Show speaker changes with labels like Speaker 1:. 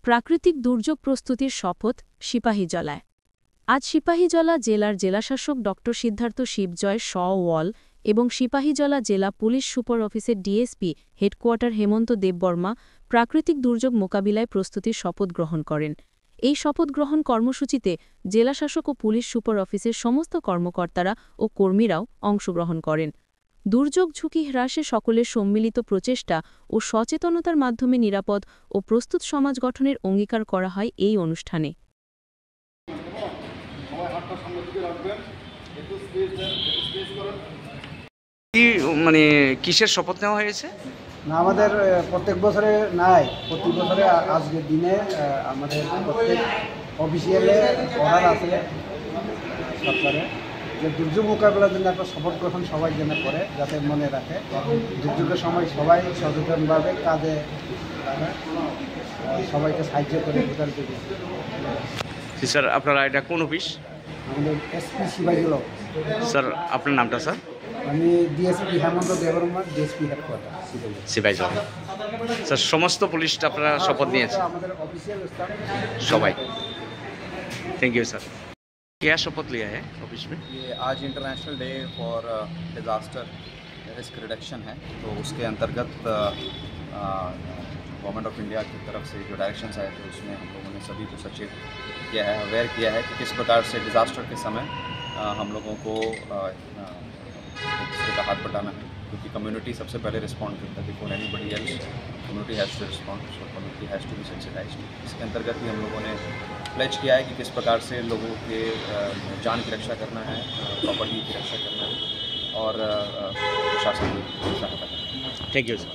Speaker 1: প্রাকৃতিক দুর্যোগ প্রস্তুতির শপথ সিপাহীজলায়। আজ সিপাহীজলা জেলার জেলাশাসক ড সিদ্ধার্থ শিবজয় ওয়াল এবং সিপাহীজলা জেলা পুলিশ সুপার অফিসের ডিএসপি হেডকোয়ার্টার হেমন্ত দেববর্মা প্রাকৃতিক দুর্যোগ মোকাবিলায় প্রস্তুতির শপথ গ্রহণ করেন। এই শপথ গ্রহণ কর্মসূচিতে জেলাশাসক ও পুলিশ সুপার অফিসের সমস্ত কর্মকর্তারা ও কর্মীরাও অংশগ্রহণ করেন। দুর্যোগ ঝুঁকি হ্রাসে সকলের সম্মিলিত প্রচেষ্টা ও সচেতনতার মাধ্যমে নিরাপদ ও প্রস্তুত সমাজ গঠনের অঙ্গীকার করা হয় এই অনুষ্ঠানে।
Speaker 2: মানে কিসের শপথ নেওয়া হয়েছে?
Speaker 3: না, আমাদের প্রত্যেক বছরে নাই, প্রতি বছরে আজকের দিনে আমাদের প্রত্যেক অফিসিয়ালে অর্ডার আছে সরকারে যে দুর্যোগ মোকাবেলার জন্য একটা শপথ গ্রহণ সবাই যেন করে, যাতে মনে রাখে দুর্যোগের সময় সবাই সচেতনভাবে কাজে সবাইকে সাহায্য করে ভোটার দিকে।
Speaker 2: স্যার, আপনারা এটা কোন অফিস?
Speaker 3: আমাদের এসপি সিপাহীজলা।
Speaker 2: স্যার, আপনার নামটা? স্যার,
Speaker 3: আমি DSP Hemanta Debbarma, DSP headquarter
Speaker 2: Sepahijala. Sir, সমস্ত পুলিশ আপনারা শপথ নিয়েছেন?
Speaker 3: আমাদের অফিসিয়াল স্টাফ
Speaker 2: सबाई। Thank you sir. क्या शपथ लिया है ऑफिस में?
Speaker 4: ये आज international day for disaster risk reduction है, तो उसके अंतर्गत गवर्नमेंट ऑफ इंडिया की तरफ से जो डायरेक्शंस आए थे उसमें हम लोगों ने सभी को सचेत किया है, अवेयर किया है कि किस प्रकार से डिज़ास्टर के समय हम लोगों को एक दूसरे का हाथ बटाना है, क्योंकि कम्युनिटी सबसे पहले रिस्पॉन्ड करता है। Before anybody else community has to respond, so community has to be sensitized. इसके अंतर्गत ही हम लोगों ने प्लेज किया है कि किस प्रकार से लोगों के जान की रक्षा करना है, प्रॉपर्टी की रक्षा करना है और प्रशासन की सहायता करना है।
Speaker 2: Thank you sir.